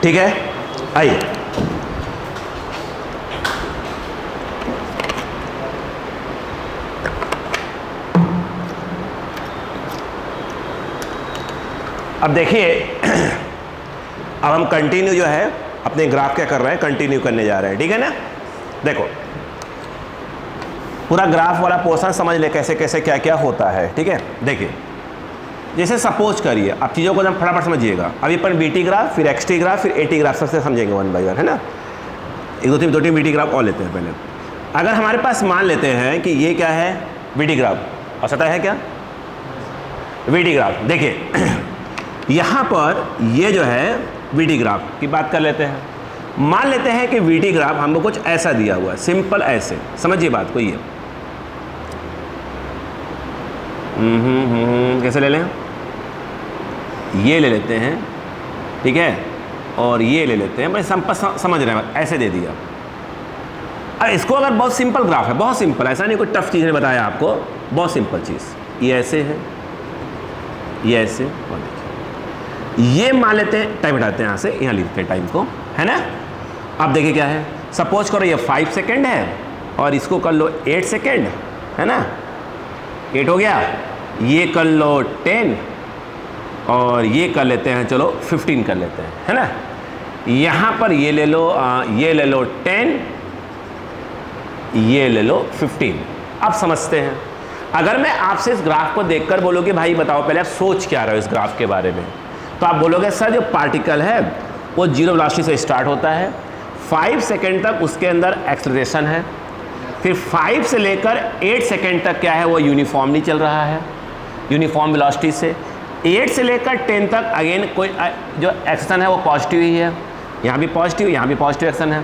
ठीक है, आइए अब देखिए, अब हम कंटिन्यू जो है अपने ग्राफ क्या कर रहे हैं, कंटिन्यू करने जा रहे हैं, ठीक है ना। देखो पूरा ग्राफ वाला पोर्शन समझ ले कैसे कैसे क्या क्या होता है, ठीक है। देखिए जैसे सपोज करिए, आप चीज़ों को एकदम फटाफट समझिएगा। अभी अपन बीटी ग्राफ, फिर एक्सटी ग्राफ, फिर एटी ग्राफ सबसे समझेंगे वन बाई वन, है ना। एक दो तीन बीटी ग्राफ और लेते हैं पहले। अगर हमारे पास मान लेते हैं कि ये क्या है, बीटी ग्राफ, और सतह है क्या, बीटी ग्राफ। देखिए यहाँ पर ये जो है वीटी ग्राफ की बात कर लेते हैं। मान लेते हैं कि वीटी ग्राफ हमको कुछ ऐसा दिया हुआ है, सिंपल ऐसे, समझिए बात को। ये कैसे ले लें, ये ले लेते हैं, ठीक है, और ये ले लेते हैं, भाई समझ रहे हैं, ऐसे दे दिया। अब इसको अगर बहुत सिंपल ग्राफ है, बहुत सिंपल, ऐसा नहीं कोई टफ चीज़ ने बताया आपको, बहुत सिंपल चीज़, ये ऐसे है, ये ऐसे, और देखिए ये मान लेते हैं, टाइम हटाते हैं यहाँ से, यहाँ लिखते हैं टाइम को, है ना। अब देखिए क्या है, सपोज करो ये 5 सेकेंड है और इसको कर लो 8 सेकेंड, है ना, 8 हो गया। ये कर लो 10 और ये कर लेते हैं, चलो 15 कर लेते हैं, है ना। यहाँ पर ये ले लो 10, ये ले लो 15। अब समझते हैं, अगर मैं आपसे इस ग्राफ को देखकर बोलूँ कि भाई बताओ पहले आप सोच क्या रहे हो इस ग्राफ के बारे में, तो आप बोलोगे सर जो पार्टिकल है वो जीरो वेलोसिटी से स्टार्ट होता है, 5 सेकेंड तक उसके अंदर एक्सेलरेशन है, फिर 5 से लेकर 8 सेकेंड तक क्या है वो यूनिफॉर्मली चल रहा है, यूनिफॉर्म वेलोसिटी से। 8 से लेकर 10 तक अगेन कोई जो एक्शन है वो पॉजिटिव ही है, यहाँ भी पॉजिटिव, यहाँ भी पॉजिटिव एक्शन है।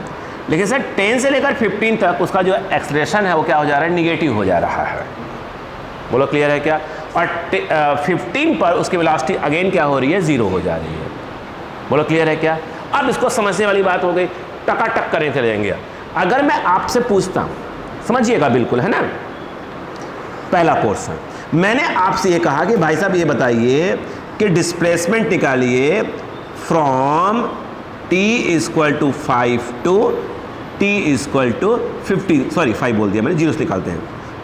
लेकिन सर 10 से लेकर 15 तक उसका जो एक्सेलरेशन है वो क्या हो जा रहा है, निगेटिव हो जा रहा है। बोलो क्लियर है क्या। और 15 पर उसकी वेलोसिटी अगेन क्या हो रही है, 0 हो जा रही है। बोलो क्लियर है क्या। अब इसको समझने वाली बात हो गई, टकाटक करें चले जाएंगे। अगर मैं आपसे पूछता हूँ, समझिएगा बिल्कुल, है ना। पहला पोर्शन मैंने आपसे ये कहा कि भाई साहब ये बताइए कि डिस्प्लेसमेंट निकालिए from t = 5 to t = 15, sorry 5 बोल दिया मैंने, जीरो निकालते हैं,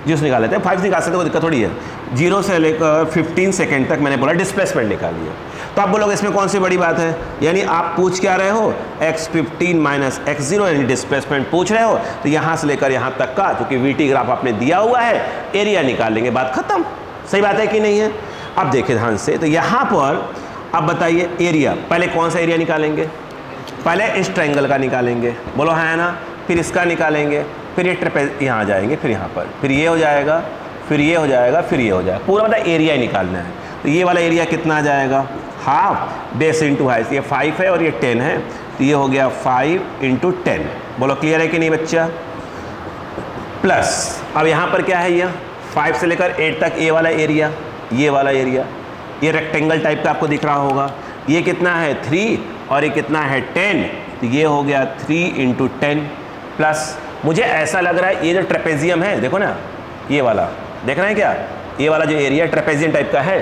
जीरो निकाल लेते हैं, 5 निकाल सकते हैं, कोई दिक्कत थोड़ी है। 0 से लेकर 15 सेकेंड तक मैंने बोला डिस्प्लेसमेंट निकालिए। तो आप बोलोगे इसमें कौन सी बड़ी बात है, यानी आप पूछ क्या रहे हो, x15 - x0 यानी डिस्प्लेसमेंट पूछ रहे हो। तो यहाँ से लेकर यहाँ तक का, क्योंकि वीटी ग्राफ आपने दिया हुआ है, एरिया निकाल लेंगे, बात खत्म। सही बात है कि नहीं है। अब देखिए ध्यान से, तो यहाँ पर अब बताइए एरिया, पहले कौन सा एरिया निकालेंगे, पहले इस ट्रायंगल का निकालेंगे, बोलो है ना, फिर इसका निकालेंगे, फिर ये ट्रेपेज यहाँ आ जाएंगे, फिर यहाँ पर, फिर ये हो जाएगा, फिर ये हो जाएगा, फिर ये हो जाएगा, पूरा मतलब एरिया ही निकालना है। तो ये वाला एरिया कितना आ जाएगा, हाफ बेस इंटू हाइट, ये 5 है और ये 10 है, तो ये हो गया 5 × 10। बोलो क्लियर है कि नहीं बच्चा। प्लस अब यहाँ पर क्या है, ये 5 से लेकर 8 तक ये वाला एरिया, ये वाला एरिया, ये रेक्टेंगल टाइप का आपको दिख रहा होगा, ये कितना है 3 और ये कितना है 10, तो ये हो गया 3 × 10। प्लस मुझे ऐसा लग रहा है ये जो ट्रेपेजियम है, देखो ना ये वाला, देख रहे हैं क्या, ये वाला जो एरिया ट्रेपेजियम टाइप का है,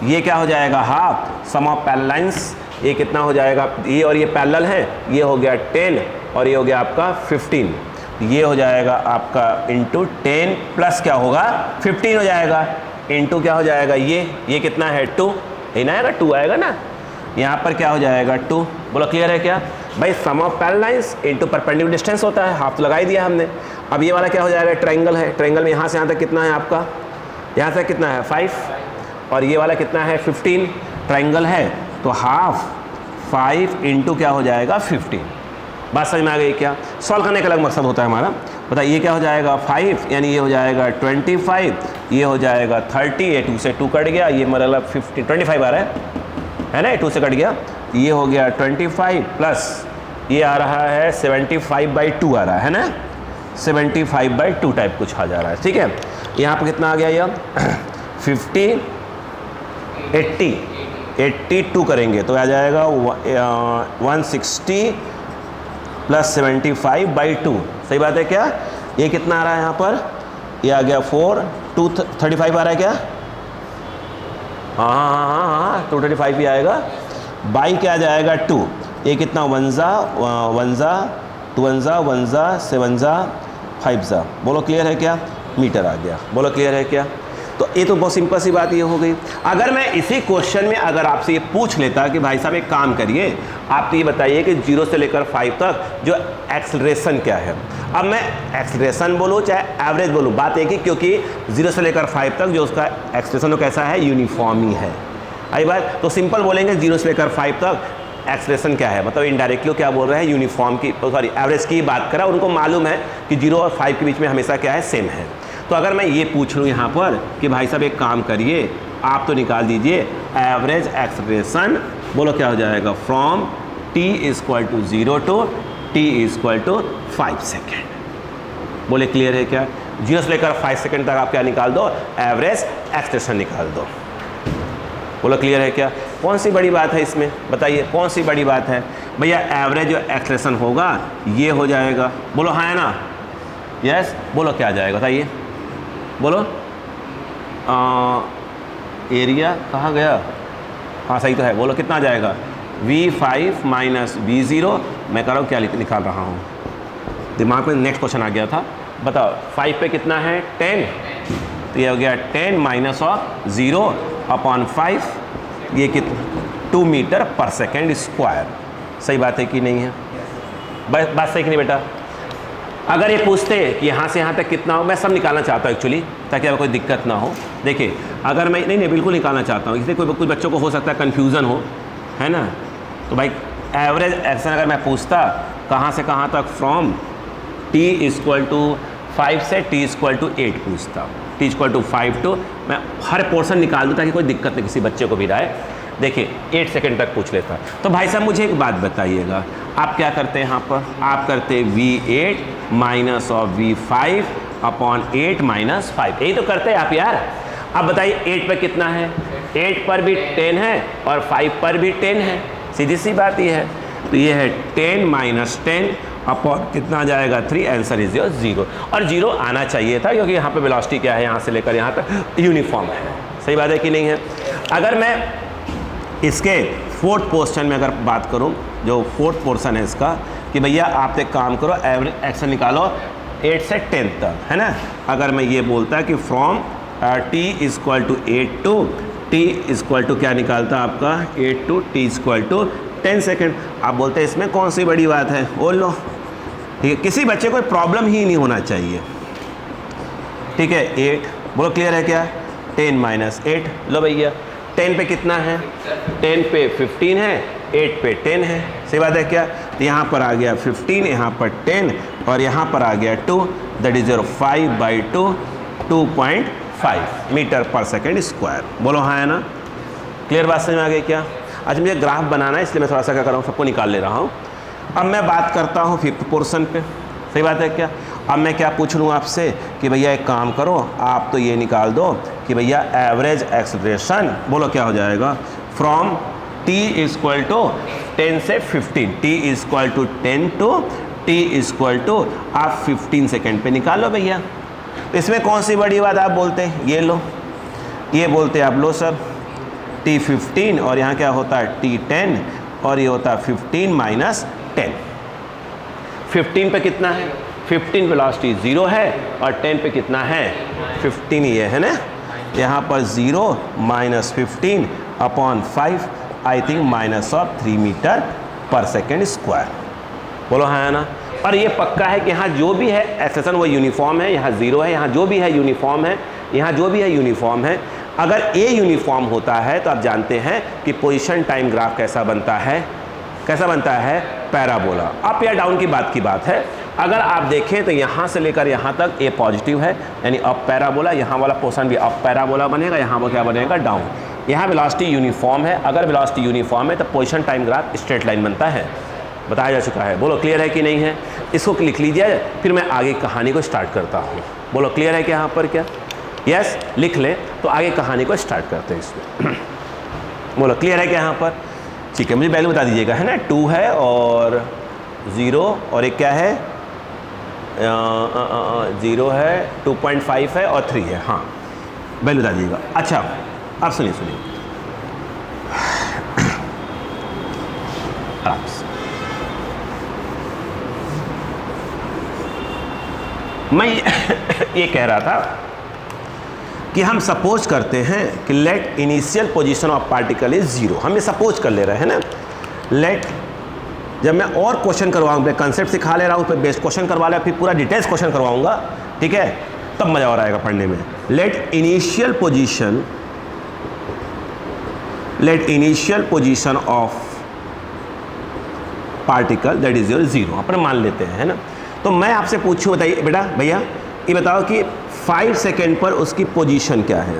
ये क्या हो जाएगा, half sum of parallel lines, ये कितना हो जाएगा, ये और ये पैरेलल है, ये हो गया 10 और ये हो गया आपका 15, ये हो जाएगा आपका इंटू 10 प्लस क्या होगा 15 हो जाएगा, इंटू क्या हो जाएगा, ये कितना है 2, यही ना आएगा 2 आएगा ना, यहाँ पर क्या हो जाएगा 2। बोलो क्लियर है क्या भाई। Sum of parallel lines into perpendicular distance होता है, हाफ तो लगा ही दिया हमने। अब ये वाला क्या हो जाएगा, ट्रायंगल है, ट्रायंगल में यहाँ से यहाँ तक कितना है आपका, यहाँ से कितना है 5 और ये वाला कितना है 15, ट्रायंगल है तो हाफ 5 इंटू क्या हो जाएगा 15। बात समझ में आ गई क्या। सॉल्व करने का अलग मकसद होता है हमारा। बताइए ये क्या हो जाएगा 5 यानी ये हो जाएगा 25, ये हो जाएगा 30, ये 2 से 2 कट गया, ये मतलब 25 आ रहा है ना, 2 से कट गया, ये हो गया 25 प्लस ये आ रहा है 75/2 आ रहा है ना, 75/2 टाइप कुछ आ जा रहा है, ठीक है। यहाँ पर कितना आ गया ये 50 82 करेंगे तो आ जाएगा 160 प्लस 75/2। सही बात है क्या। ये कितना आ रहा है यहाँ पर, ये आ गया 235 आ रहा है क्या, हाँ 235 ही आएगा, बाई क्या आ जाएगा 2, ये कितना 1 जा 1 जा 2 जा 1 जा 7 जा 5 जा, बोलो क्लियर है क्या, मीटर आ गया। बोलो क्लियर है क्या। तो ये तो बहुत सिंपल सी बात ये हो गई। अगर मैं इसी क्वेश्चन में अगर आपसे ये पूछ लेता कि भाई साहब एक काम करिए, आप तो ये बताइए कि 0 से लेकर 5 तक जो एक्सेलरेशन क्या है। अब मैं एक्सेलरेशन बोलूँ चाहे एवरेज बोलूँ, बात एक ही, क्योंकि 0 से लेकर 5 तक जो उसका एक्सेलरेशन वो कैसा है, यूनिफॉर्म ही है। आई बात, तो सिंपल बोलेंगे 0 से लेकर 5 तक एक्सेलरेशन क्या है, मतलब इनडायरेक्टली क्या बोल रहे हैं, यूनिफॉर्म की, सॉरी एवरेज की बात करा। उनको मालूम है कि 0 और 5 के बीच में हमेशा क्या है, सेम है। तो अगर मैं ये पूछ लूँ यहाँ पर कि भाई साहब एक काम करिए, आप तो निकाल दीजिए एवरेज एक्सेलरेशन, बोलो क्या हो जाएगा, from t = 0 to t = 5 second. बोले क्लियर है क्या। 0 से लेकर 5 सेकेंड तक आप क्या निकाल दो, एवरेज एक्सेलरेशन निकाल दो। बोलो क्लियर है क्या। कौन सी बड़ी बात है इसमें, बताइए कौन सी बड़ी बात है भैया। एवरेज जो एक्सेलरेशन होगा ये हो जाएगा, बोलो हाँ है ना, यस। बोलो क्या आ जाएगा बताइए, बोलो एरिया कहाँ गया, हाँ सही तो है। बोलो कितना आ जाएगा, V5 - V0। मैं कह रहा हूँ क्या निकाल रहा हूँ, दिमाग में नेक्स्ट क्वेश्चन आ गया था। बताओ 5 पे कितना है, 10, तो ये हो गया 10 - 0/5, ये कितना 2 मीटर पर सेकेंड स्क्वायर। सही बात है कि नहीं है, बात सही कि नहीं बेटा। अगर ये पूछते कि यहाँ से यहाँ तक कितना हो, मैं सब निकालना चाहता हूँ एक्चुअली, ताकि आपको कोई दिक्कत ना हो। देखिए अगर मैं नहीं बिल्कुल निकालना चाहता हूँ, इसलिए कुछ बच्चों को हो सकता है कन्फ्यूज़न हो, है ना। तो भाई एवरेज एक्सेलरेशन अगर मैं पूछता कहाँ से कहाँ तक, फ्रॉम t = 5 से t = 8 पूछता, t = 5 टू, मैं हर पोर्शन निकाल दूँ ताकि कोई दिक्कत नहीं किसी बच्चे को भी रहे। देखिए 8 सेकेंड तक पूछ लेता। तो भाई साहब मुझे एक बात बताइएगा, आप क्या करते हैं यहाँ पर, आप करते V8 - V5/8 - 5, यही तो करते हैं आप यार। अब बताइए 8 पर कितना है, 8 पर भी 10 है और 5 पर भी 10 है, सीधी सी बात ये है। तो ये है 10 - 10 अपॉन कितना आ जाएगा 3, आंसर इज योर 0। और 0 आना चाहिए था क्योंकि यहाँ पे वेलोसिटी क्या है, यहाँ से लेकर यहाँ तक यूनिफॉर्म है। सही बात है कि नहीं है। अगर मैं इसके 4th पोर्शन में अगर बात करूं, जो 4th पोर्शन है इसका, कि भैया आप एक काम करो एवरेज एक्सेल निकालो 8 से 10 तक, है ना। अगर मैं ये बोलता कि फ्रॉम t = 8 टू t = क्या निकालता आपका 8 टू t = 10 सेकेंड। आप बोलते हैं इसमें कौन सी बड़ी बात है, बोल लो, ठीक है। किसी बच्चे को प्रॉब्लम ही नहीं होना चाहिए, ठीक है। 8 बोलो क्लियर है क्या, 10 - 8, लो भैया 10 पे कितना है, 10 पे 15 है, 8 पे 10 है। सही बात है क्या। तो यहाँ पर आ गया 15, यहाँ पर 10 और यहाँ पर आ गया 2, दैट इज योर 5/2, 2.5 मीटर पर सेकेंड स्क्वायर। बोलो हाँ है ना, क्लियर बात समझ में आ गई क्या। अच्छा मुझे ग्राफ बनाना है इसलिए मैं थोड़ा सा क्या कर रहा हूँ, सबको निकाल ले रहा हूँ। अब मैं बात करता हूँ 5th पोर्शन पे। सही बात है क्या। अब मैं क्या पूछ लूँ आपसे कि भैया एक काम करो, आप तो ये निकाल दो कि भैया एवरेज एक्सेलरेशन, बोलो क्या हो जाएगा, फ्रॉम t = 10 से 15, t = 10 टू t = आप 15 सेकेंड पे निकालो भैया। तो इसमें कौन सी बड़ी बात आप बोलते हैं, ये लो, ये बोलते हैं आप, लो सर t15 और यहाँ क्या होता है t10 और ये होता है 15 - 10। 15 पे कितना है, 15 वेलोसिटी 0 है और 10 पे कितना है 15 ही है ना। यहाँ पर 0 - 15/5, आई थिंक -3 मीटर पर सेकेंड स्क्वायर। बोलो हाँ है ना। और ये पक्का है कि यहाँ जो भी है एक्सेलरेशन वो यूनिफॉर्म है, यहाँ 0 है, यहाँ जो भी है यूनिफॉर्म है, यहाँ जो भी है यूनिफॉर्म है। अगर ए यूनिफॉर्म होता है तो आप जानते हैं कि पोजीशन टाइम ग्राफ कैसा बनता है, कैसा बनता है, पैराबोला। अप या डाउन की बात है। अगर आप देखें तो यहाँ से लेकर यहाँ तक ए पॉजिटिव है, यानी अप पैराबोला, यहाँ वाला पोर्शन भी अप पैराबोला बनेगा, यहाँ पर क्या बनेगा, डाउन। यहाँ वेलोसिटी यूनिफॉर्म है, अगर वेलोसिटी यूनिफॉर्म है तो position time graph straight line बनता है, बताया जा चुका है। बोलो क्लियर है कि नहीं है। इसको लिख लीजिए, फिर मैं आगे कहानी को स्टार्ट करता हूँ। बोलो क्लियर है कि यहाँ पर क्या, यस लिख लें तो आगे कहानी को स्टार्ट करते हैं इसमें। बोलो क्लियर है कि यहाँ पर, ठीक है। मुझे वैल्यू बता दीजिएगा, है ना, 2 है और 0 और एक क्या है 0 है, 2.5 है और 3 है, हाँ वैल्यू बता दीजिएगा। अच्छा अब सुनिए, आराम से। मैं ये कह रहा था कि हम सपोज करते हैं कि let initial position of particle is zero. हम ये सपोज कर ले रहे हैं ना। लेट, जब मैं और क्वेश्चन करवाऊंगा, कंसेप्ट सिखा ले रहा हूँ, फिर बेस्ट क्वेश्चन करवा ले, फिर पूरा डिटेल्स क्वेश्चन करवाऊंगा, ठीक है, तब मजा और आएगा पढ़ने में। Let initial position of particle that is your zero, अपन मान लेते हैं, है ना। तो मैं आपसे पूछूं, बताइए बेटा, भैया ये बताओ कि 5 सेकेंड पर उसकी पोजीशन क्या है।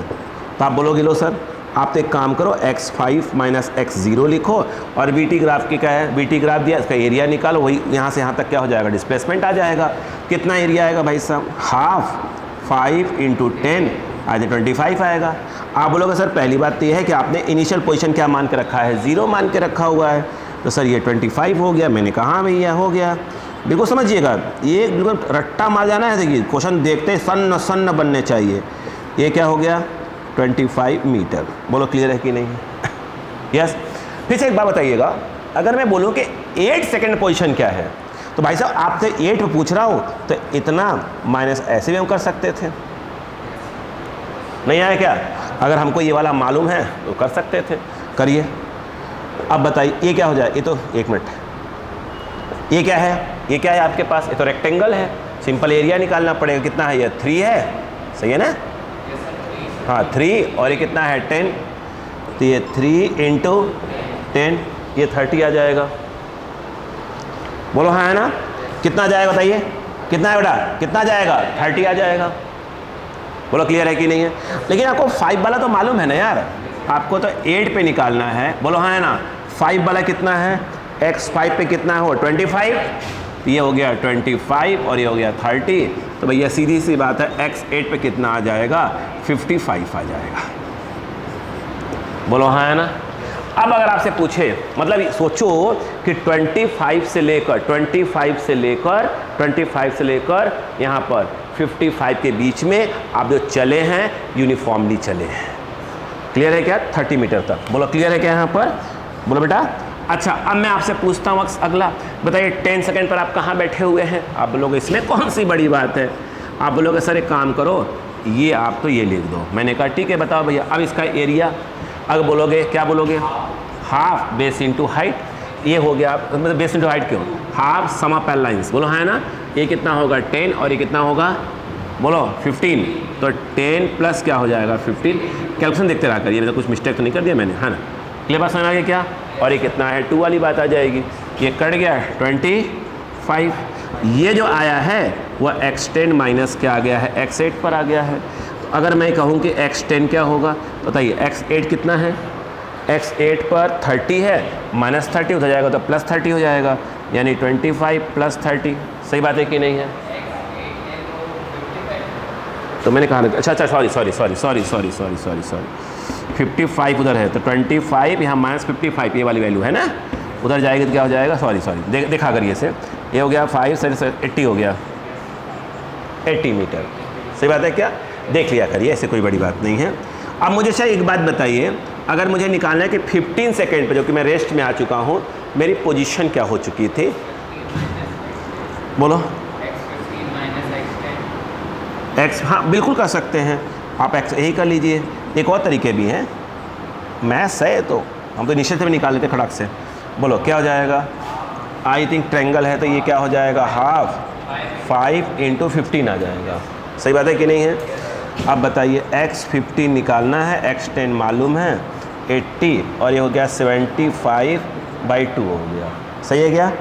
तो आप बोलोगे लो सर, आप तो एक काम करो, x5 माइनस x0 लिखो और VT ग्राफ की क्या है, VT ग्राफ दिया, इसका एरिया निकालो, वही यहाँ से यहाँ तक क्या हो जाएगा, डिस्प्लेसमेंट आ जाएगा। कितना एरिया आएगा भाई साहब, हाफ 5 × 10 आज 25 आएगा। आप बोलोगे सर पहली बात तो ये है कि आपने इनिशियल पोजीशन क्या मान के रखा है, 0 मान के रखा हुआ है, तो सर ये 25 हो गया। मैंने कहा भैया हो गया। बिल्कुल समझिएगा, ये बिल्कुल रट्टा मार जाना है। देखिए क्वेश्चन देखते सन्न सन्न बनने चाहिए। ये क्या हो गया, 25 मीटर। बोलो क्लियर है कि नहीं यस। फिर से एक बात बताइएगा, अगर मैं बोलूँ कि 8 सेकेंड पोजीशन क्या है, तो भाई साहब आपसे 8 पे पूछ रहा हूँ, तो इतना माइनस ऐसे भी हम कर सकते थे, नहीं आया क्या? अगर हमको ये वाला मालूम है तो कर सकते थे, करिए। अब बताइए ये क्या हो जाए, ये तो एक मिनट, ये क्या है, ये क्या है आपके पास, ये तो रेक्टेंगल है, सिंपल एरिया निकालना पड़ेगा। कितना है ये, 3 है, सही है ना? हाँ 3, और ये कितना है 10, तो ये 3 × 10 ये 30 आ जाएगा। बोलो हाँ है ना? कितना जाएगा बताइए, कितना है बेटा, कितना जाएगा, 30 आ जाएगा। बोलो क्लियर है कि नहीं है? लेकिन आपको 5 वाला तो मालूम है ना यार, आपको तो 8 पे निकालना है। बोलो हाँ है ना? 5 वाला कितना है, x5 पे कितना हो 25, तो ये हो गया 25 और ये हो गया 30, तो भैया सीधी सी बात है x8 पे कितना आ जाएगा, 55 आ जाएगा। बोलो हाँ है ना? अब अगर आपसे पूछे, मतलब सोचो कि 25 से लेकर यहाँ पर 55 के बीच में आप जो चले हैं यूनिफॉर्मली चले हैं। क्लियर है क्या? 30 मीटर तक। बोलो क्लियर है क्या यहाँ पर? बोलो बेटा। अच्छा अब मैं आपसे पूछता हूँ अगला, बताइए 10 सेकेंड पर आप कहाँ बैठे हुए हैं? आप बोलोगे इसमें कौन सी बड़ी बात है? आप बोलोगे सर एक काम करो, ये आप तो ये लिख दो। मैंने कहा ठीक है बताओ भैया, अब इसका एरिया अगर बोलोगे, क्या बोलोगे, हाफ बेस इंटू हाइट, ये हो गया। मतलब बेस इंटू हाइट क्यों, half sum of parallel lines. बोलो है ना? ये कितना होगा 10 और ये कितना होगा, बोलो 15, तो 10 प्लस क्या हो जाएगा 15। कैलकुलेशन देखते रहा करिए, कुछ मिस्टेक तो नहीं कर दिया मैंने, है ना? क्लियर बात समझ आ गया क्या? और ये कितना है 2 वाली बात आ जाएगी, ये कट गया 25। ये जो आया है वह x10 माइनस क्या आ गया है, x8 पर आ गया है। तो अगर मैं कहूँ कि x10 क्या होगा, बताइए x8 कितना है, x8 पर 30 है, माइनस 30 हो जाएगा तो प्लस 30 हो जाएगा, यानी 25 प्लस 30। सही बात है कि नहीं है? तो मैंने कहा अच्छा सॉरी 55 उधर है, तो 25 यहाँ माइनस 55 ये वाली वैल्यू है ना, उधर जाएगी तो क्या हो जाएगा, सॉरी देखा करिए से, ये हो गया 5 से 80 हो गया 80 मीटर। सही बात है क्या? देख लिया करिए, ऐसे कोई बड़ी बात नहीं है। अब मुझे शायद एक बात बताइए, अगर मुझे निकालना है कि 15 सेकेंड पर, जो कि मैं रेस्ट में आ चुका हूँ, मेरी पोजीशन क्या हो चुकी थी, बोलो। x, हाँ बिल्कुल कर सकते हैं आप, x यही कर लीजिए। एक और तरीके भी हैं, मैथ्स है तो हम तो निश्चित में निकाल लेते खड़क से। बोलो क्या हो जाएगा, आई थिंक ट्रायंगल है तो ये क्या हो जाएगा, हाफ 5 × 15 आ जाएगा। सही बात है कि नहीं है? अब बताइए x15 निकालना है, x10 मालूम है 80 और ये हो गया 75/2 हो गया। सही है क्या?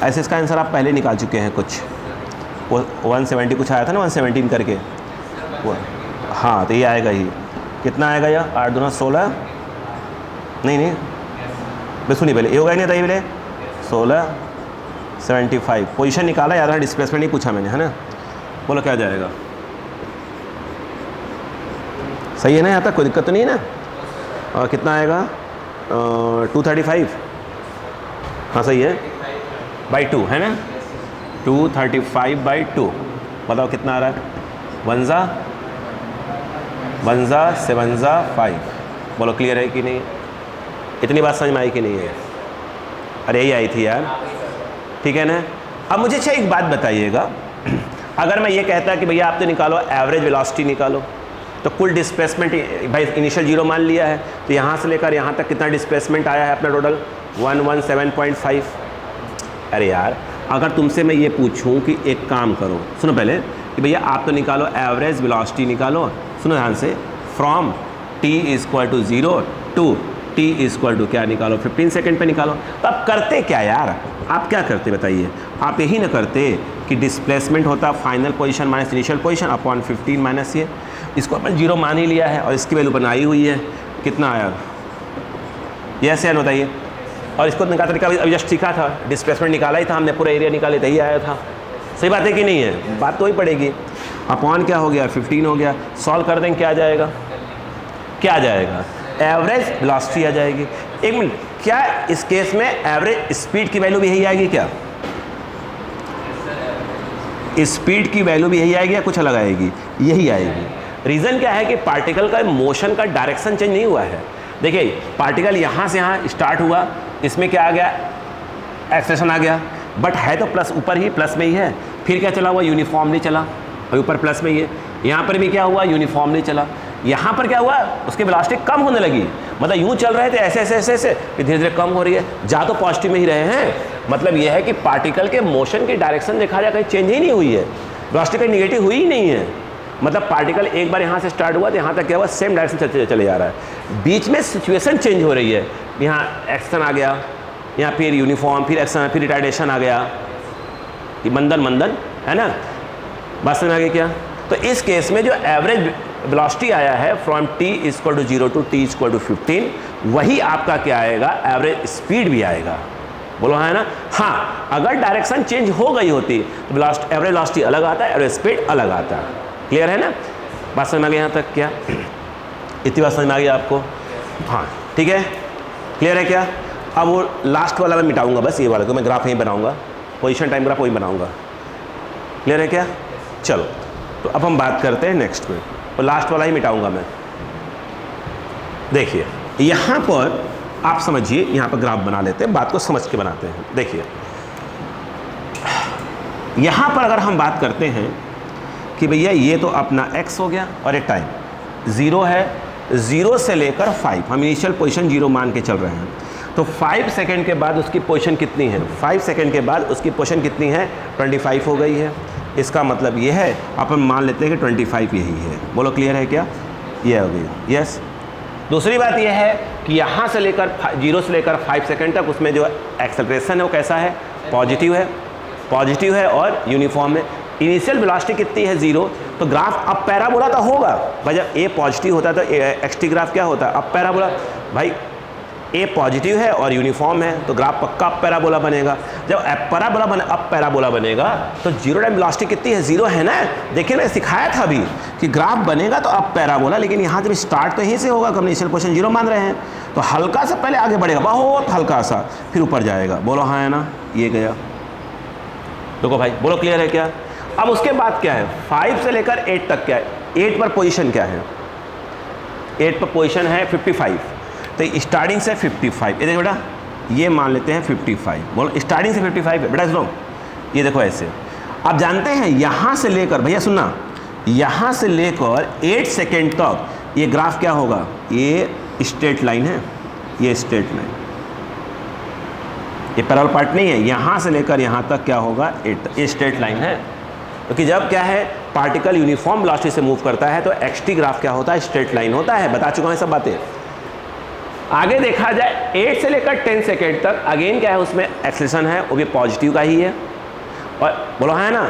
ऐसे इसका आंसर आप पहले निकाल चुके हैं कुछ, वो 170 कुछ आया था ना, 117 करके वो, हाँ तो ये आएगा ही। कितना आएगा यह, 8 दूना 16, नहीं बस सुनिए पहले, ये होगा ही नहीं, बताइए पहले 16 75 पोजीशन निकाला, याद रहा डिस्प्लेसमेंट नहीं पूछा मैंने, है ना? बोलो क्या जाएगा, सही है ना? यहाँ तक कोई दिक्कत तो नहीं है ना? और कितना आएगा 235, हाँ सही है, /2 है ना, 235/2। बताओ कितना आ रहा है, 1 7 5। बोलो क्लियर है कि नहीं? इतनी बात समझ में आई कि नहीं है? अरे यही आई थी यार, ठीक है ना। अब मुझे अच्छा एक बात बताइएगा, अगर मैं ये कहता कि भैया आप तो निकालो एवरेज वेलोसिटी निकालो, तो कुल डिस्प्लेसमेंट भाई इनिशियल 0 मान लिया है, तो यहाँ से लेकर यहाँ तक कितना डिस्प्लेसमेंट आया है अपना टोटल 117.5। अरे यार अगर तुमसे मैं ये पूछूं कि एक काम करो, सुनो पहले कि भैया आप तो निकालो एवरेज वेलोसिटी निकालो, सुनो ध्यान से, फ्रॉम t = 0 टू t = क्या निकालो 15 सेकंड पे निकालो। तो आप करते क्या यार, आप क्या करते बताइए, आप यही ना करते कि डिस्प्लेसमेंट होता final position minus initial position upon 15 minus ये, इसको अपन 0 मान ही लिया है और इसकी वैल्यू बनाई हुई है, कितना आया यस यार बताइए। और इसको निकाल तरीका अभी जस्ट सीखा था, डिस्प्लेसमेंट निकाला ही था हमने, पूरा एरिया निकाले तो ही आया था, सही बात है कि नहीं है, बात तो ही पड़ेगी। अपॉन क्या हो गया 15 हो गया, सॉल्व कर देंगे क्या आ जाएगा, क्या आ जाएगा एवरेज वेलोसिटी आ जाएगी। एक मिनट, क्या इस केस में एवरेज स्पीड की वैल्यू भी यही आएगी क्या, स्पीड की वैल्यू भी यही आएगी या कुछ अलग आएगी, यही आएगी। रीज़न क्या है कि पार्टिकल का मोशन का डायरेक्शन चेंज नहीं हुआ है। देखिए पार्टिकल यहाँ से यहाँ स्टार्ट हुआ, इसमें क्या आ गया एक्सेलेरेशन आ गया, बट है तो प्लस ऊपर ही, प्लस में ही है, फिर क्या चला हुआ यूनिफॉर्मली चला और ऊपर प्लस में ही है, यहाँ पर भी क्या हुआ यूनिफॉर्मली चला, यहाँ पर क्या हुआ उसकी वेलोसिटी कम होने लगी, मतलब यूँ चल रहे थे ऐसे ऐसे ऐसे ऐसे, फिर धीरे धीरे कम हो रही है, जा तो पॉजिटिव में ही रहे हैं, मतलब यह है कि पार्टिकल के मोशन की डायरेक्शन देखा जाए कहीं चेंज ही नहीं हुई है, वेलोसिटी कहीं निगेटिव हुई ही नहीं है, मतलब पार्टिकल एक बार यहाँ से स्टार्ट हुआ तो यहाँ तक क्या हुआ सेम डायरेक्शन चले जा रहा है, बीच में सिचुएशन चेंज हो रही है, यहाँ एक्शन आ गया, यहाँ फिर यूनिफॉर्म, फिर एक्शन, फिर रिटार्डेशन आ गया, ये मंदन मंदन है ना, बात समझ आ गई क्या। तो इस केस में जो एवरेज वेलोसिटी आया है फ्रॉम t = 0 टू t = 15, वही आपका क्या आएगा एवरेज स्पीड भी आएगा, बोलो है ना। हाँ अगर डायरेक्शन चेंज हो गई होती तो एवरेज वेलोसिटी अलग आता है, एवरेज स्पीड अलग आता है, क्लियर है ना, बात समझ आ गई यहाँ तक क्या, इतनी बात समझ में आ गई आपको, हाँ ठीक है क्लियर है क्या। अब वो लास्ट वाला मैं मिटाऊंगा, बस ये वाला को मैं ग्राफ यहीं बनाऊंगा, पोजीशन टाइम ग्राफ वही बनाऊंगा, क्लियर है क्या। चलो तो अब हम बात करते हैं नेक्स्ट में, और लास्ट वाला ही मिटाऊंगा मैं। देखिए यहाँ पर आप समझिए, यहाँ पर ग्राफ बना लेते हैं, बात को समझ के बनाते हैं। देखिए यहाँ पर अगर हम बात करते हैं कि भैया ये तो अपना x हो गया और ये टाइम 0 है, 0 से लेकर 5 हम इनिशियल पोजीशन 0 मान के चल रहे हैं, तो 5 सेकंड के बाद उसकी पोजीशन कितनी है, 5 सेकंड के बाद उसकी पोजीशन कितनी है 25 हो गई है, इसका मतलब ये है अपन मान लेते हैं कि 25 यही है, बोलो क्लियर है क्या, ये हो गई यस। दूसरी बात ये है कि यहाँ से लेकर 0 से लेकर 5 सेकंड तक उसमें जो एक्सेलरेशन है वो कैसा है, पॉजिटिव है और यूनिफॉर्म है। इनिशियल वेलोसिटी कितनी है 0, तो ग्राफ अब पैराबोला तो होगा भाई, जब ए पॉजिटिव होता है तो एक्सटी ग्राफ क्या होता है अब पैराबोला, भाई ए पॉजिटिव है और यूनिफॉर्म है तो ग्राफ पक्का अब पैराबोला बनेगा। जब अब पैराबोला बनेगा तो जीरो टाइम वेलोसिटी कितनी है 0 है ना, देखिए मैं सिखाया था अभी कि ग्राफ बनेगा तो अब पैराबोला, लेकिन यहाँ जब स्टार्ट तो यहीं से होगा, इनिशियल पोजीशन 0 मान रहे हैं, तो हल्का सा पहले आगे बढ़ेगा, बहुत हल्का सा, फिर ऊपर जाएगा, बोलो हाँ है ना, ये गया, देखो भाई बोलो क्लियर है क्या। अब उसके बाद क्या है 5 से लेकर 8 तक क्या है, 8 पर पोजीशन क्या है, 8 पर पोजीशन है 55, तो स्टार्टिंग से 55, ये देखो बेटा ये मान लेते हैं 55, बोलो स्टार्टिंग से 55 है बेटा, सुनो ये देखो ऐसे। आप जानते हैं यहाँ से लेकर, भैया सुनना, यहाँ से लेकर 8 सेकेंड तक ये ग्राफ क्या होगा, ये स्ट्रेट लाइन है, ये स्ट्रेट लाइन, ये पैरेलल पार्ट नहीं है, यहाँ से लेकर यहाँ तक क्या होगा 8, ये स्ट्रेट लाइन है, क्योंकि जब क्या है पार्टिकल यूनिफॉर्म वेलोसिटी से मूव करता है तो एक्सटी ग्राफ क्या होता है, स्ट्रेट लाइन होता है, बता चुका हूँ सब बातें। आगे देखा जाए 8 से लेकर 10 सेकेंड तक अगेन क्या है उसमें एक्सेलरेशन है, वो भी पॉजिटिव का ही है, और बोलो है ना,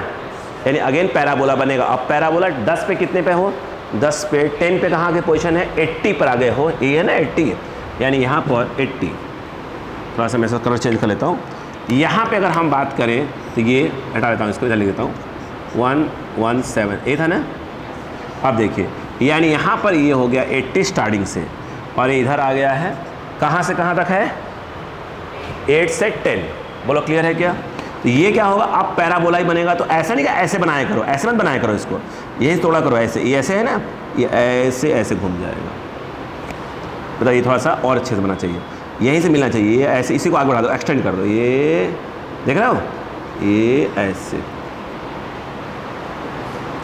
यानी अगेन पैराबोला बनेगा। अब पैराबोला 10 पे कितने पे हो, 10 पे 10 पे कहाँ के पोजीशन है 80 पर आ गए हो, ये है ना 80, यानी यहाँ पर 80, थोड़ा सा मैं इसका कलर चेंज कर लेता हूँ। यहाँ पे अगर हम बात करें तो ये हटा देता हूँ, इसको इधर लिख देता हूँ 117, ये था ना। अब देखिए यानी यहाँ पर ये हो गया 80 स्टार्टिंग से, और इधर आ गया है कहाँ से कहाँ तक है 8 से 10, बोलो क्लियर है क्या। तो ये क्या होगा अब पैराबोला ही बनेगा, तो ऐसा नहीं कि ऐसे बनाया करो, ऐसे मत बनाया करो इसको, यही थोड़ा करो ऐसे, ये ऐसे है ना, ये ऐसे ऐसे घूम जाएगा, बताइए थोड़ा सा और अच्छे से बनना चाहिए, यहीं से मिलना चाहिए, ये ऐसे, इसी को आगे बढ़ा दो, एक्सटेंड कर दो, ये देख रहे हो, ये ऐसे,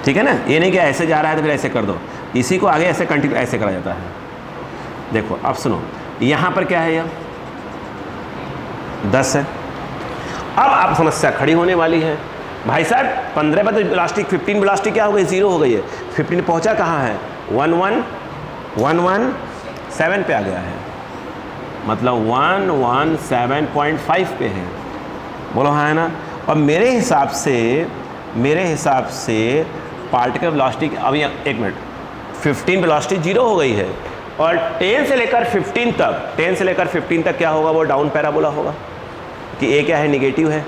ठीक है ना। ये नहीं कि ऐसे जा रहा है तो फिर ऐसे कर दो, इसी को आगे ऐसे कंटिन्यू ऐसे करा जाता है। देखो अब सुनो, यहाँ पर क्या है, यह 10 है। अब आप समस्या खड़ी होने वाली है, भाई साहब 15 पर तो इलास्टिक 15 इलास्टिक क्या हो गई, 0 हो गई है। 15 पहुँचा कहाँ है, 117 पे आ गया है, मतलब 117.5 पे है, बोलो हाँ है ना। और मेरे हिसाब से पार्टिकल वेलोसिटी, अब यहाँ एक मिनट, 15 वेलोसिटी 0 हो गई है, और 10 से लेकर 15 तक क्या होगा, वो डाउन पैराबोला होगा, कि ए क्या है, निगेटिव है,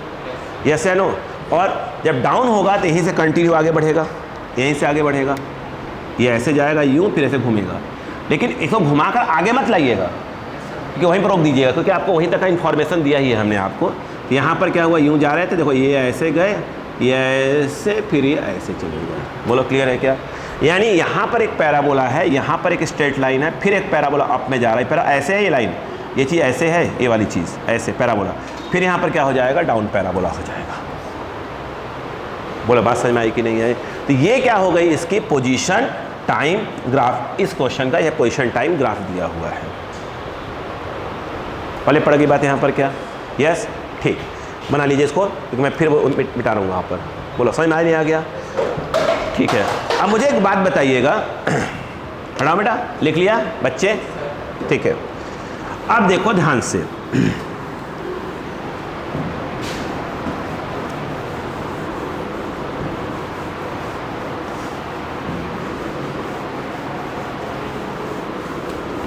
यस या नो। और जब डाउन होगा तो यहीं से कंटिन्यू आगे बढ़ेगा, यहीं से आगे बढ़ेगा, ये ऐसे जाएगा यूँ, फिर ऐसे घूमेगा, लेकिन इसको घुमाकर आगे मत लाइएगा, क्योंकि वहीं पर रोक दीजिएगा, क्योंकि आपको वहीं तक का इन्फॉर्मेशन दिया ही है हमने आपको। तो यहाँ पर क्या हुआ, यूँ जा रहे थे, देखो ये ऐसे गए, ये ऐसे, फिर ये ऐसे चले गए, बोलो क्लियर है क्या। यानी यहाँ पर एक पैराबोला है, यहाँ पर एक स्ट्रेट लाइन है, फिर एक पैराबोला अप में जा रहा है, ऐसे है ये लाइन, ये चीज़ ऐसे है, ये वाली चीज़ ऐसे पैराबोला, फिर यहाँ पर क्या हो जाएगा, डाउन पैराबोला हो जाएगा। बोलो बात समझ में आई कि नहीं है। तो ये क्या हो गई, इसकी पोजीशन टाइम ग्राफ, इस क्वेश्चन का यह पोजीशन टाइम ग्राफ दिया हुआ है। पहले पड़ गई बात यहाँ पर क्या, यस ठीक, बना लीजिए इसको, क्योंकि मैं फिर वो मिटा रहा हूँ वहाँ पर। बोलो समझ में नहीं आ गया, ठीक है। अब मुझे एक बात बताइएगा, हटाओ बेटा, लिख लिया बच्चे, ठीक है। अब देखो ध्यान से,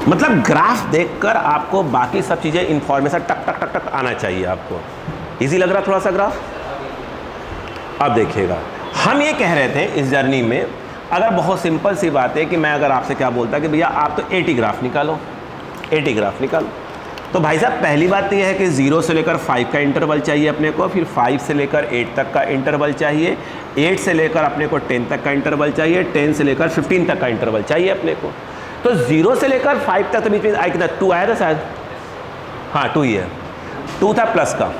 मतलब ग्राफ देखकर आपको बाकी सब चीज़ें इंफॉर्मेशन टक टक टक टक आना चाहिए आपको। इजी लग रहा थोड़ा सा ग्राफ। अब देखिएगा, हम ये कह रहे थे इस जर्नी में, अगर बहुत सिंपल सी बात है कि मैं अगर आपसे क्या बोलता कि भैया आप तो 80 ग्राफ निकालो, 80 ग्राफ निकालो, तो भाई साहब पहली बात तो यह है कि 0 से लेकर 5 का इंटरवल चाहिए अपने को, फिर 5 से लेकर 8 तक का इंटरवल चाहिए, 8 से लेकर अपने को 10 तक का इंटरवल चाहिए, 10 से लेकर 15 तक का इंटरवल चाहिए अपने को। तो 0 से लेकर 5 तक तो बीच में आया कितना, 2 आया था शायद, हाँ 2 ही है, 2 था प्लस का,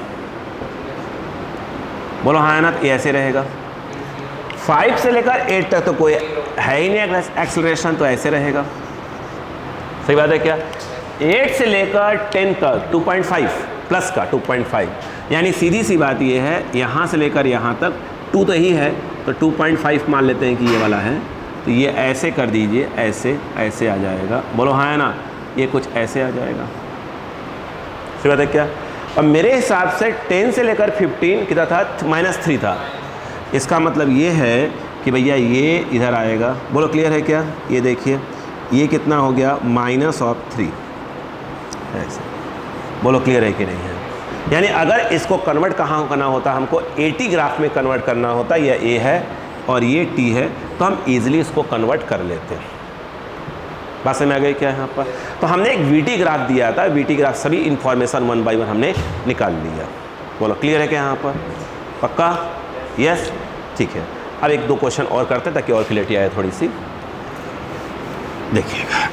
बोलो हाँ है ना, ये ऐसे रहेगा। 5 से लेकर 8 तक तो कोई है ही नहीं एक्सेलरेशन, तो ऐसे रहेगा, सही बात है क्या। 8 से लेकर 10 तक 2.5 प्लस का 2.5, यानी सीधी सी बात ये है, यहाँ से लेकर यहाँ तक 2 तो ही है, तो 2.5 मान लेते हैं कि ये वाला है, तो ये ऐसे कर दीजिए, ऐसे ऐसे आ जाएगा, बोलो हाँ है ना, ये कुछ ऐसे आ जाएगा, सही बात है क्या। अब मेरे हिसाब से 10 से लेकर 15 कितना था, -3 था, इसका मतलब ये है कि भैया ये इधर आएगा, बोलो क्लियर है क्या। ये देखिए ये कितना हो गया, -3, ऐसे, बोलो क्लियर है कि नहीं है। यानी अगर इसको कन्वर्ट कहाँ करना होता, हमको 80 ग्राफ में कन्वर्ट करना होता, यह ए है और ये टी है, तो हम इजीली इसको कन्वर्ट कर लेते हैं। बात समझ में आ गई क्या यहाँ पर। तो हमने एक वीटी ग्राफ दिया था, वीटी ग्राफ सभी इंफॉर्मेशन 1 बाय 1 हमने निकाल लिया, बोलो क्लियर है क्या यहाँ पर, पक्का, यस ठीक है। अब 1-2 क्वेश्चन और करते हैं ताकि और क्लियरिटी आए थोड़ी सी, देखिएगा।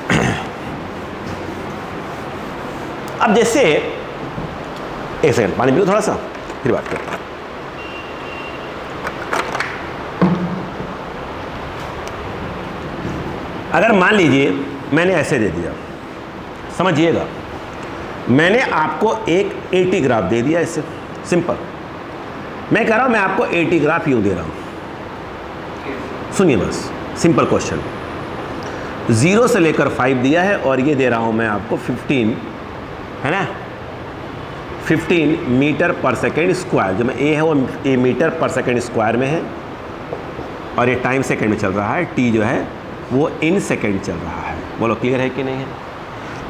अब जैसे, एक सेकंड पानी पियो थोड़ा सा, फिर बात करते हैं। अगर मान लीजिए मैंने ऐसे दे दिया, समझिएगा, मैंने आपको एक 80 ग्राफ दे दिया, ऐसे सिंपल, मैं कह रहा हूं मैं आपको 80 ग्राफ यूं दे रहा हूं, सुनिए बस, सिंपल क्वेश्चन। 0 से लेकर 5 दिया है और ये दे रहा हूं मैं आपको 15, है ना, 15 मीटर पर सेकेंड स्क्वायर, जो मैं ए है वो ए मीटर पर सेकेंड स्क्वायर में है, और ये टाइम सेकेंड में चल रहा है, टी जो है वो इन सेकेंड चल रहा है, बोलो क्लियर है कि नहीं है।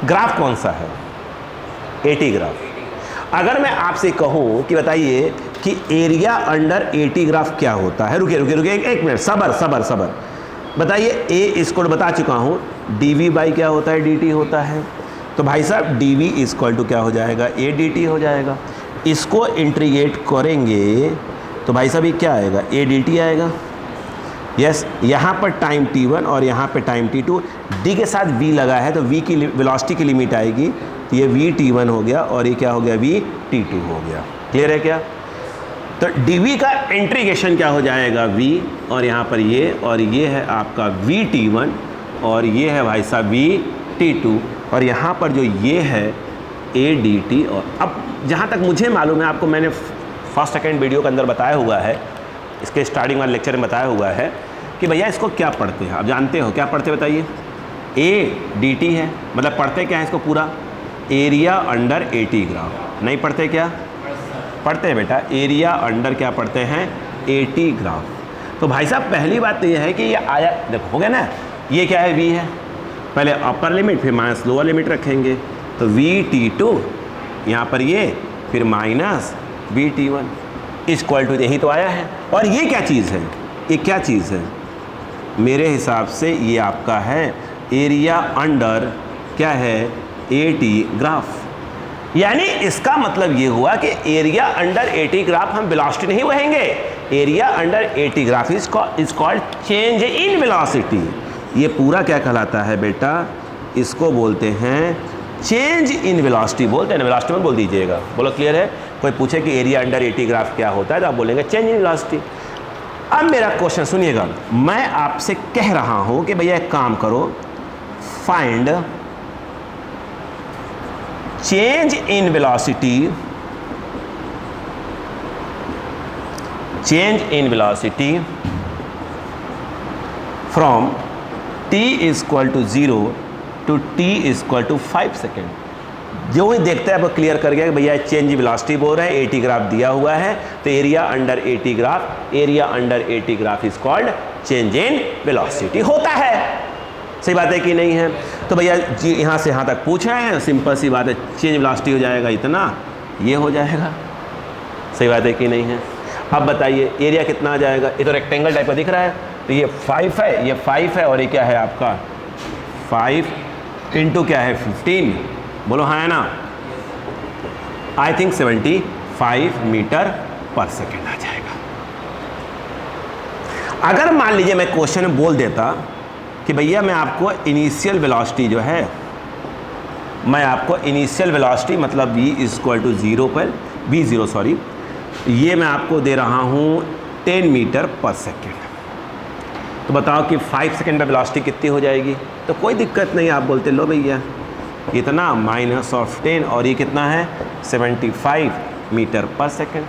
ग्राफ कौन सा है, 80 ग्राफ। अगर मैं आपसे कहूं कि बताइए कि एरिया अंडर 80 ग्राफ क्या होता है, रुकिए रुकिए रुकिए एक मिनट, सबर, बताइए। ए इसको बता चुका हूं, dv बाई क्या होता है, dt होता है, तो भाई साहब dv इक्वल टू क्या हो जाएगा, a dt हो जाएगा। इसको इंटीग्रेट करेंगे तो भाई साहब ये क्या आएगा, a dt आएगा, यस। यहाँ पर टाइम t1 और यहाँ पे टाइम t2, d के साथ v लगा है तो v की वेलोसिटी की लिमिट आएगी, तो ये VT1 हो गया और ये क्या हो गया, VT2 हो गया। क्लियर है क्या? तो dV का इंटीग्रेशन क्या हो जाएगा, V, और यहाँ पर ये, और ये है आपका VT1 और ये है भाई साहब VT2, और यहाँ पर जो ये है ADT। और अब जहाँ तक मुझे मालूम है, आपको मैंने फर्स्ट सेकेंड वीडियो के अंदर बताया हुआ है, इसके स्टार्टिंग वाले लेक्चर में बताया हुआ है कि भैया इसको क्या पढ़ते हैं। आप जानते हो क्या पढ़ते, बताइए? ADT है, मतलब पढ़ते क्या है इसको पूरा, एरिया अंडर AT ग्राफ। नहीं पढ़ते क्या? पढ़ते हैं बेटा, एरिया अंडर क्या पढ़ते हैं, AT ग्राफ। तो भाई साहब पहली बात तो ये है कि ये आया, देखो हो गया ना, ये क्या है, V है, पहले अपर लिमिट फिर माइनस लोअर लिमिट रखेंगे, तो VT2 यहाँ पर ये, फिर माइनस VT1 इक्वल टू, यही तो आया है। और ये क्या चीज़ है, ये क्या चीज़ है, मेरे हिसाब से ये आपका है एरिया अंडर क्या है, AT ग्राफ। यानी इसका मतलब ये हुआ कि एरिया अंडर AT ग्राफ हम वेलोसिटी नहीं बहेंगे, area under AT graph is called change in velocity. ये पूरा क्या कहलाता है बेटा, इसको बोलते हैं चेंज इन वेलोसिटी, बोलते हैं ना, वेलोसिटी मत बोल दीजिएगा, बोलो क्लियर है? कोई पूछे कि एरिया अंडर AT ग्राफ क्या होता है तो आप बोलेंगे चेंज इन वेलोसिटी। अब मेरा क्वेश्चन सुनिएगा, मैं आपसे कह रहा हूं कि भैया एक काम करो, find change in velocity from t is equal to 0 to t is equal to 5 second. जो ही देखते हैं आपको क्लियर कर गया कि भैया चेंज वेलोसिटी बोल रहे हैं, AT ग्राफ दिया हुआ है, तो area under AT graph is called change in velocity होता है। सही बात है कि नहीं है? तो भैया जी यहाँ से यहाँ तक पूछ रहे हैं, सिंपल सी बात है, चेंज वेलोसिटी हो जाएगा इतना, ये हो जाएगा। सही बात है कि नहीं है? अब बताइए एरिया कितना आ जाएगा, ये तो रेक्टेंगल टाइप का दिख रहा है, तो ये 5 है, ये 5 है, और ये क्या है आपका 5 इंटू क्या है 15, बोलो हाँ है ना, आई थिंक 75 मीटर पर सेकेंड आ जाएगा। अगर मान लीजिए मैं क्वेश्चन में बोल देता कि भैया मैं आपको इनिशियल वेलोसिटी जो है, मैं आपको इनिशियल वेलोसिटी मतलब v इज इक्वल टू 0 पर v0 सॉरी, ये मैं आपको दे रहा हूँ 10 मीटर पर सेकेंड, तो बताओ कि 5 सेकेंड में वेलोसिटी कितनी हो जाएगी? तो कोई दिक्कत नहीं, आप बोलते लो भैया इतना माइनस ऑफ 10, और ये कितना है 75 मीटर पर सेकेंड।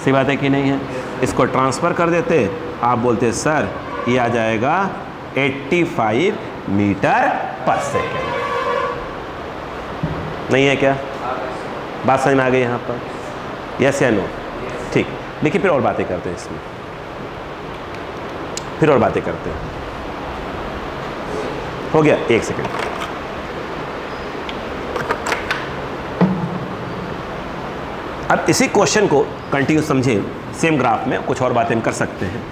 सही बात है कि नहीं है? इसको ट्रांसफ़र कर देते, आप बोलते सर ये आ जाएगा 85 मीटर पर सेकेंड। नहीं है क्या? बात समझ में आ गई यहाँ पर? यस या नो? ठीक, देखिए फिर और बातें करते हैं इसमें, फिर और बातें करते हैं। हो गया, एक सेकेंड। अब इसी क्वेश्चन को कंटिन्यू समझें, सेम ग्राफ में कुछ और बातें हम कर सकते हैं।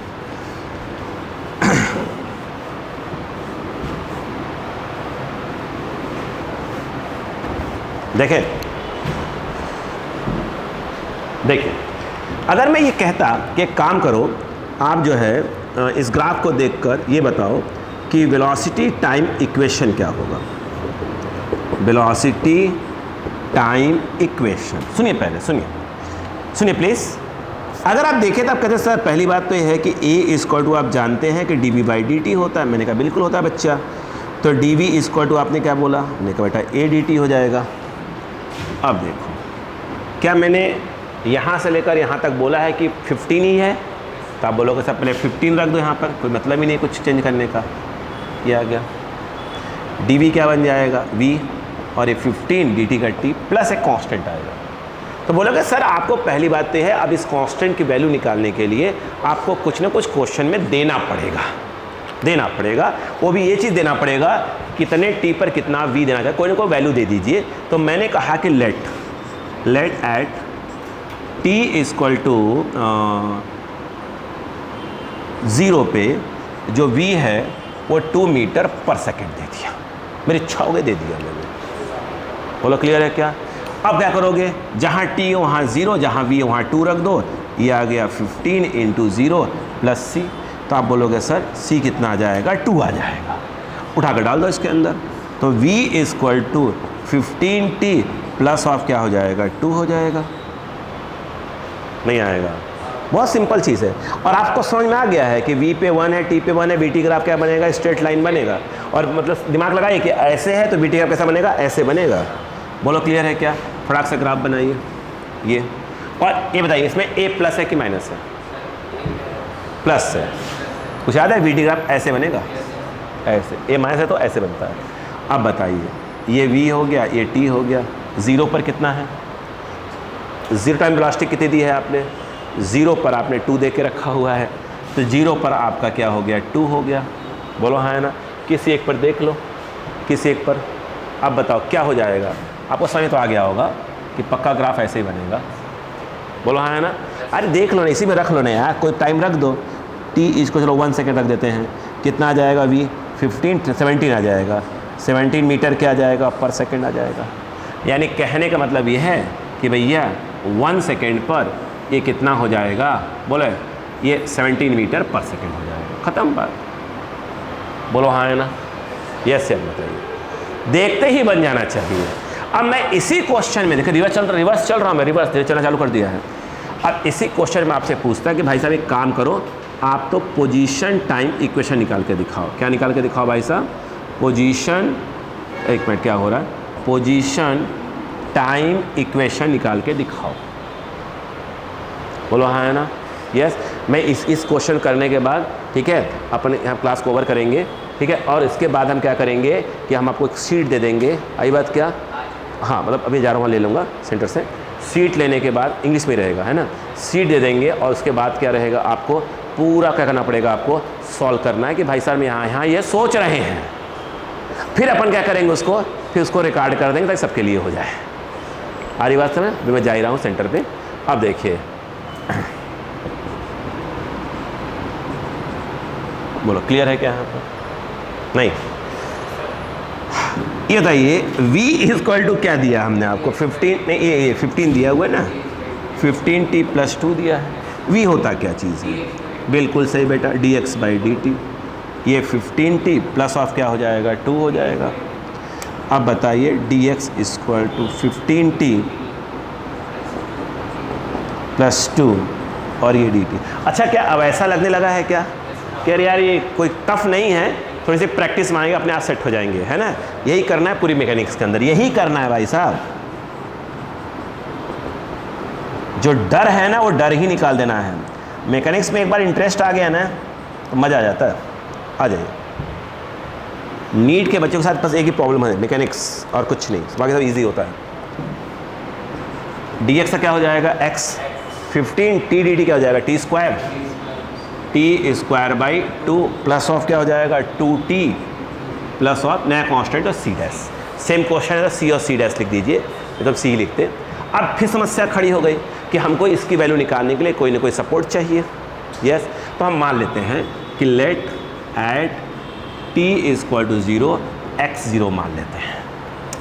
देखिए अगर मैं ये कहता कि एक काम करो, आप जो है इस ग्राफ को देखकर ये बताओ कि वेलोसिटी टाइम इक्वेशन क्या होगा। वेलोसिटी टाइम इक्वेशन, सुनिए पहले, सुनिए प्लीज़। अगर आप देखें तो आप कहते हैं सर पहली बात तो ये है कि A इज इक्वल टू आप जानते हैं कि dV/dt होता है। मैंने कहा बिल्कुल होता है बच्चा। तो dV इज इक्वल टू आपने क्या बोला? मैंने कहा बेटा ADT हो जाएगा। अब देखो क्या मैंने यहाँ से लेकर यहाँ तक बोला है कि 15 ही है, तो आप बोलोगे सर पहले 15 रख दो यहाँ पर, कोई मतलब ही नहीं कुछ चेंज करने का। ये आ गया dV क्या बन जाएगा V, और ये 15 dt का t प्लस एक कांस्टेंट आएगा। तो बोलोगे सर आपको पहली बात तो है अब इस कांस्टेंट की वैल्यू निकालने के लिए आपको कुछ ना कुछ क्वेश्चन में देना पड़ेगा। वो भी ये चीज़ देना पड़ेगा कितने t पर कितना v देना चाहिए, कोई ना कोई वैल्यू दे दीजिए। तो मैंने कहा कि let at t is equal to 0 पे जो v है वो 2 मीटर पर सेकेंड दे दिया। मेरी इच्छा हो गई, दे दिया मैंने। बोलो क्लियर है क्या? अब क्या करोगे? जहाँ t है वहाँ 0, जहाँ v है वहाँ 2 रख दो। ये आ गया 15 इंटू 0 प्लस c। तो आप बोलोगे सर c कितना आ जाएगा? 2 आ जाएगा। उठा कर डाल दो इसके अंदर। तो v is equal to 15t plus of क्या हो जाएगा 2 हो जाएगा, नहीं आएगा। बहुत सिंपल चीज़ है और आपको समझ में आ गया है कि v पे 1 है, t पे 1 है, bt ग्राफ क्या बनेगा, स्ट्रेट लाइन बनेगा। और मतलब दिमाग लगाइए कि ऐसे है तो bt ग्राफ कैसा बनेगा, ऐसे बनेगा। बोलो क्लियर है क्या? फटाक से ग्राफ बनाइए ये। और ये बताइए इसमें a प्लस है कि माइनस है? प्लस है। कुछ याद है? bt ग्राफ ऐसे बनेगा, ऐसे। a माइनस है तो ऐसे बनता है। अब बताइए ये v हो गया, ये t हो गया। 0 पर कितना है? 0 टाइम वेलोसिटी कितनी दी है आपने? 0 पर आपने 2 दे के रखा हुआ है, तो 0 पर आपका क्या हो गया, 2 हो गया। बोलो हाँ है ना? किसी एक पर देख लो, किसी एक पर। अब बताओ क्या हो जाएगा? आपको समझ तो आ गया होगा कि पक्का ग्राफ ऐसे ही बनेगा। बोलो हाँ है ना? अरे देख लो ना, इसी में रख लो ना यार, कोई टाइम रख दो। t इसको चलो 1 सेकेंड रख देते हैं, कितना आ जाएगा v? 17 आ जाएगा। 17 मीटर क्या आ जाएगा, पर सेकेंड आ जाएगा। यानी कहने का मतलब ये है कि भैया 1 सेकेंड पर ये कितना हो जाएगा, बोले ये 17 मीटर पर सेकेंड हो जाएगा। ख़त्म बात। बोलो हाँ है ना? यस या बताइए। देखते ही बन जाना चाहिए। अब मैं इसी क्वेश्चन में, देखिए रिवर्स चल रहा हूँ मैं, रिवर्स चलना चालू कर दिया है। अब इसी क्वेश्चन में आपसे पूछता है कि भाई साहब एक काम करो, आप तो पोजीशन टाइम इक्वेशन निकाल के दिखाओ। क्या निकाल के दिखाओ भाई साहब? पोजीशन, एक मिनट क्या हो रहा है, पोजीशन टाइम इक्वेशन निकाल के दिखाओ। बोलो हाँ है ना? यस। मैं इस क्वेश्चन करने के बाद, ठीक है, अपने यहाँ क्लास को ओवर करेंगे, ठीक है, और इसके बाद हम क्या करेंगे कि हम आपको एक सीट दे देंगे। आई बात क्या? हाँ, मतलब अभी जा रहा हूँ, ले लूँगा सेंटर से। सीट लेने के बाद इंग्लिश में रहेगा, है ना, सीट दे देंगे और उसके बाद क्या रहेगा, आपको पूरा क्या करना पड़ेगा, आपको सॉल्व करना है कि भाई साहब यहाँ ये सोच रहे हैं। फिर अपन क्या करेंगे, उसको फिर उसको रिकॉर्ड कर देंगे ताकि सबके लिए हो जाए। आ रही बात समझ? अभी मैं जा ही रहा हूँ सेंटर पे। अब देखिए, बोलो क्लियर है क्या यहाँ पर? नहीं, ये बताइए v इक्वल टू क्या दिया हमने आपको? 15, नहीं ये 15 दिया हुआ है ना, 15t प्लस 2 दिया है। v होता क्या चीज़ है? बिल्कुल सही बेटा, dx बाई dt। ये 15t प्लस ऑफ क्या हो जाएगा, 2 हो जाएगा। अब बताइए dx equal to 15t plus 2 और ये dt। अच्छा, क्या अब ऐसा लगने लगा है क्या कि यार ये कोई टफ नहीं है, थोड़ी सी प्रैक्टिस मांगेंगे अपने आप सेट हो जाएंगे, है ना? यही करना है पूरी मैकेनिक्स के अंदर, यही करना है भाई साहब। जो डर है ना वो डर ही निकाल देना है। मैकेनिक्स में एक बार इंटरेस्ट आ गया ना तो मज़ा आ जाता है। आ जाइए। नीट के बच्चों के साथ बस एक ही प्रॉब्लम है, मैकेनिक्स, और कुछ नहीं, बाकी सब इजी होता है। dx का क्या हो जाएगा, x। 15 t dt क्या हो जाएगा, t square. t square by 2 plus of क्या हो जाएगा, 2t प्लस ऑफ नया कांस्टेंट और c डैश। सेम क्वेश्चन है तो c और c डैश लिख दीजिए, मतलब c लिखते। अब फिर समस्या खड़ी हो गई कि हमको इसकी वैल्यू निकालने के लिए कोई ना कोई सपोर्ट चाहिए। यस, तो हम मान लेते हैं कि let at t equal to 0 x 0 मान लेते हैं।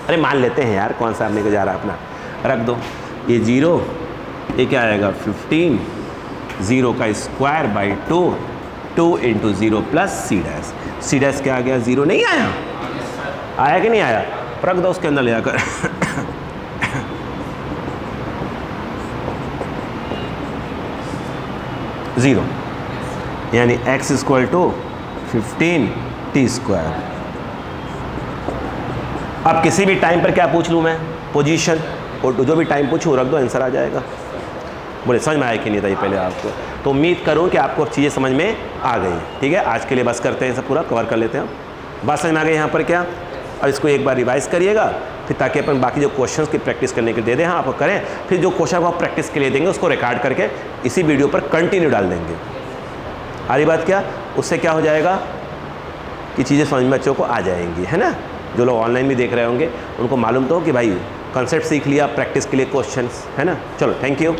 अरे मान लेते हैं यार, कौन सा आपने को जा रहा अपना, रख दो। ये 0, ये क्या आएगा 15, 0 का square by 2, 2 into 0 plus C dash. C dash क्या आ गया, 0 नहीं आया? आया कि नहीं आया? रख दो उसके अंदर ले आकर। 0 यानी x equal to 15 t square. अब किसी भी टाइम पर क्या पूछ लूँ मैं, पोजीशन, और जो भी टाइम पूछूँ रख दो, आंसर आ जाएगा। बोले समझ में आया कि नहीं था ये पहले आपको? तो उम्मीद करूँ कि आपको चीज़ें समझ में आ गई। ठीक है, आज के लिए बस करते हैं, सब पूरा कवर कर लेते हैं। बात समझ में आ गई यहाँ पर क्या? और इसको एक बार रिवाइज करिएगा, फिर ताकि अपन बाकी जो क्वेश्चंस की प्रैक्टिस करने के लिए दे दें, हाँ आपको करें, फिर जो क्वेश्चन को आप प्रैक्टिस के लिए देंगे उसको रिकॉर्ड करके इसी वीडियो पर कंटिन्यू डाल देंगे। आ रही बात क्या? उससे क्या हो जाएगा कि चीज़ें समझ में बच्चों को आ जाएंगी, है ना? जो लोग ऑनलाइन भी देख रहे होंगे उनको मालूम तो हो कि भाई कंसेप्ट सीख लिया, प्रैक्टिस के लिए क्वेश्चंस, है ना? चलो, थैंक यू।